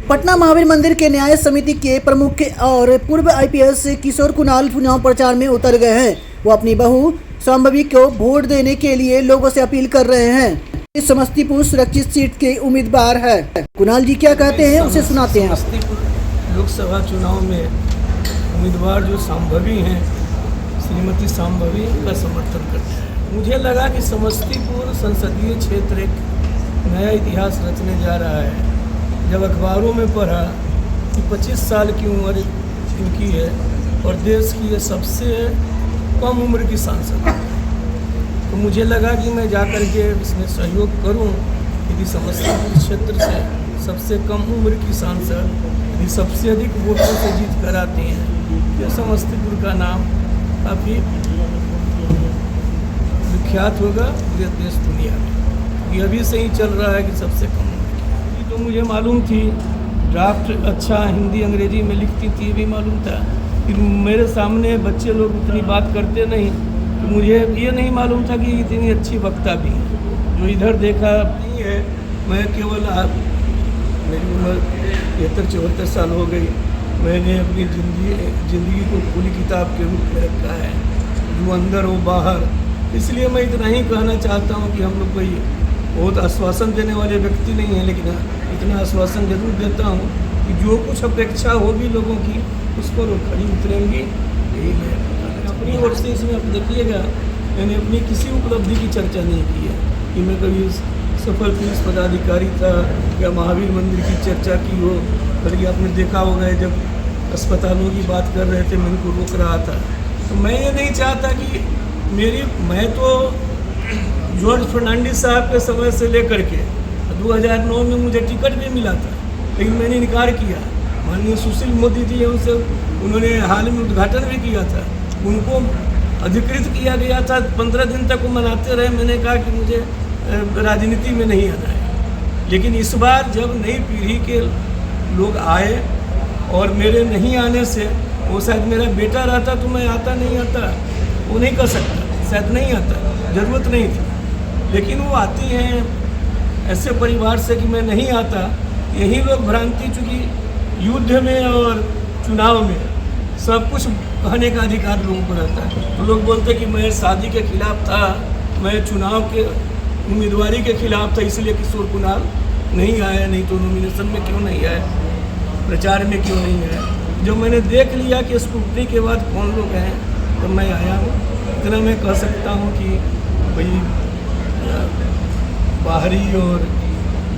पटना महावीर मंदिर के न्याय समिति के प्रमुख और पूर्व आईपीएस किशोर कुणाल चुनाव प्रचार में उतर गए हैं। वो अपनी बहू शांभवी को वोट देने के लिए लोगों से अपील कर रहे हैं। इस समस्तीपुर सुरक्षित सीट के उम्मीदवार है। कुणाल जी क्या कहते हैं उसे सुनाते हैं। समस्तीपुर लोकसभा चुनाव में उम्मीदवार जो शांभवी हैं, श्रीमती शांभवी का समर्थन करते हैं। मुझे लगा कि समस्तीपुर संसदीय क्षेत्र एक नया इतिहास रचने जा रहा है। जब अखबारों में पढ़ा कि 25 साल की उम्र इनकी है और देश की ये सबसे कम उम्र की सांसद है, तो मुझे लगा कि मैं जाकर के इसमें सहयोग करूं। यदि समस्तीपुर क्षेत्र से सबसे कम उम्र की सांसद यदि सबसे अधिक वोटों से जीत कर आती हैं, तो समस्तीपुर का नाम काफ़ी विख्यात होगा पूरे देश दुनिया में। ये अभी से ही चल रहा है कि सबसे कम उम्र की। तो मुझे मालूम थी ड्राफ्ट अच्छा हिंदी अंग्रेजी में लिखती थी, ये भी मालूम था कि मेरे सामने बच्चे लोग उतनी बात करते नहीं, तो मुझे ये नहीं मालूम था कि इतनी अच्छी वक्ता भी है। जो इधर देखा नहीं है, मैं केवल मेरी उम्र 73-74 साल हो गई। मैंने अपनी ज़िंदगी को खुली किताब के रूप में रखा है, जो अंदर हो बाहर। इसलिए मैं इतना ही कहना चाहता हूँ कि हम लोग कोई बहुत आश्वासन देने वाले व्यक्ति नहीं हैं, लेकिन इतना आश्वासन जरूर देता हूँ कि जो कुछ अपेक्षा होगी लोगों की उस पर वो खड़ी उतरेंगी। यही मैं अपनी ओर से इसमें आप देखिएगा, मैंने अपनी किसी उपलब्धि की चर्चा नहीं की है कि मैं कभी सफल पुलिस पदाधिकारी था या महावीर मंदिर की चर्चा की हो। बल्कि आपने देखा होगा जब अस्पतालों की बात कर रहे थे मैं उनको रोक रहा था। तो मैं ये नहीं चाहता कि मैं तो जॉर्ज फर्नांडिस साहब के समय से लेकर के 2009 में मुझे टिकट भी मिला था, लेकिन मैंने इनकार किया। माननीय सुशील मोदी जी उनसे उन्होंने हाल में उद्घाटन भी किया था, उनको अधिकृत किया गया था। 15 दिन तक वो मनाते रहे। मैंने कहा कि मुझे राजनीति में नहीं आना है। लेकिन इस बार जब नई पीढ़ी के लोग आए और मेरे नहीं आने से, वो शायद मेरा बेटा रहता तो मैं आता नहीं आता, वो नहीं कर सकता, शायद नहीं आता, ज़रूरत नहीं थी। लेकिन वो आती हैं ऐसे परिवार से कि मैं नहीं आता। यही लोग भ्रांति, चूँकि युद्ध में और चुनाव में सब कुछ कहने का अधिकार लोगों को रहता है। तो लोग बोलते कि मैं शादी के खिलाफ था, मैं चुनाव के उम्मीदवारी के खिलाफ था, इसलिए किशोर कुणाल नहीं आया। नहीं तो नॉमिनेशन में क्यों नहीं आया, प्रचार में क्यों नहीं आया। जब मैंने देख लिया कि स्क्रूटनी के बाद कौन लोग हैं, तो मैं आया हूँ। इतना मैं कह सकता हूँ कि भाई बाहरी और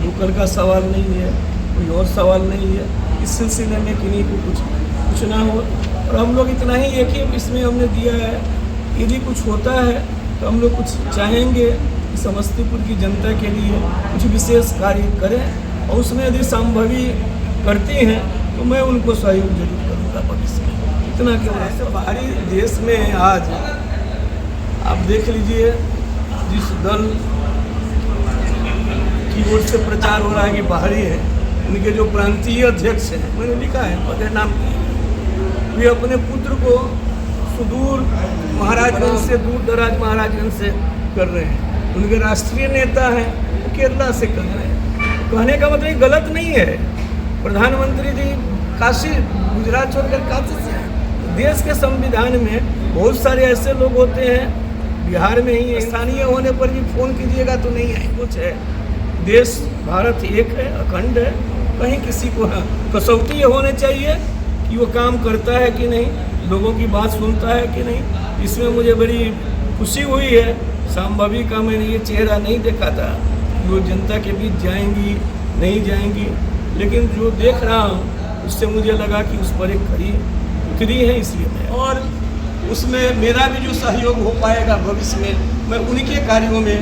लोकल का सवाल नहीं है, कोई और सवाल नहीं है। इस सिलसिले में किन्हीं को कुछ ना हो। और हम लोग इतना ही एक ही इसमें हमने दिया है, यदि कुछ होता है तो हम लोग कुछ चाहेंगे कि समस्तीपुर की जनता के लिए कुछ विशेष कार्य करें, और उसमें यदि शांभवी करती हैं तो मैं उनको सहयोग जरूर करूँगा भविष्य में। इतना क्यों ऐसे बाहरी देश में आज आप देख लीजिए, जिस दल की ओर से प्रचार हो रहा है कि बाहरी है, उनके जो प्रांतीय अध्यक्ष हैं, मैंने लिखा है पदे नाम, वे अपने पुत्र को सुदूर महाराजगंज से, दूर दराज महाराजगंज से कर रहे हैं। उनके राष्ट्रीय नेता हैं वो केरला से कर रहे हैं। कहने का मतलब गलत नहीं है। प्रधानमंत्री जी काशी, गुजरात छोड़कर काशी से हैं। देश के संविधान में बहुत सारे ऐसे लोग होते हैं, बिहार में ही स्थानीय होने पर भी फ़ोन कीजिएगा तो नहीं है। कुछ है, देश भारत एक है, अखंड है। कहीं किसी को कसौटी ये होने चाहिए कि वो काम करता है कि नहीं, लोगों की बात सुनता है कि नहीं। इसमें मुझे बड़ी खुशी हुई है। शांभवी का मैंने ये चेहरा नहीं देखा था, वो जनता के बीच जाएंगी नहीं जाएंगी, लेकिन जो देख रहा हूँ उससे मुझे लगा कि उस पर एक खरी उतरी है, इसलिए मैं, और उसमें मेरा भी जो सहयोग हो पाएगा भविष्य में, मैं उनके कार्यों में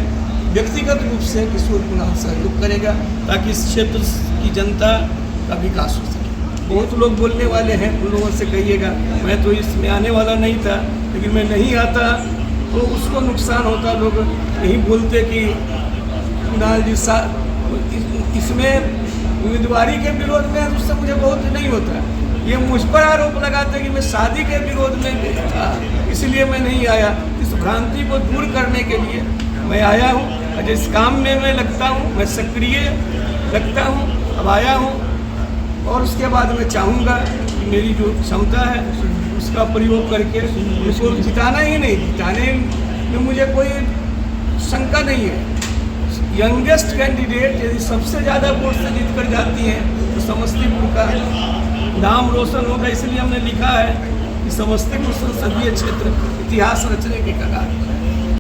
व्यक्तिगत रूप से किशोर कुणाल सहयोग करेगा, ताकि इस क्षेत्र की जनता का विकास हो सके। बहुत लोग बोलने वाले हैं, उन लोगों से कहिएगा मैं तो इसमें आने वाला नहीं था, लेकिन मैं नहीं आता तो उसको नुकसान होता। लोग यही बोलते कि कुणाल जी इसमें उम्मीदवारी के विरोध में, उससे मुझे बहुत नहीं होता। ये मुझ पर आरोप लगाते कि मैं शादी के विरोध में था, इसलिए मैं नहीं आया। इस भ्रांति को दूर करने के लिए मैं आया हूँ। जिस काम में मैं लगता हूँ, मैं सक्रिय लगता हूँ। अब आया हूँ उसके बाद मैं चाहूँगा कि मेरी जो क्षमता है उसका प्रयोग करके उसको जिताना ही नहीं, जिताने में मुझे कोई शंका नहीं है। यंगेस्ट कैंडिडेट यदि सबसे ज़्यादा वोट से जीत कर जाती हैं तो समस्तीपुर का नाम रोशन होगा। इसलिए हमने लिखा है कि समस्तीपुर संसदीय क्षेत्र इतिहास रचने के कगार।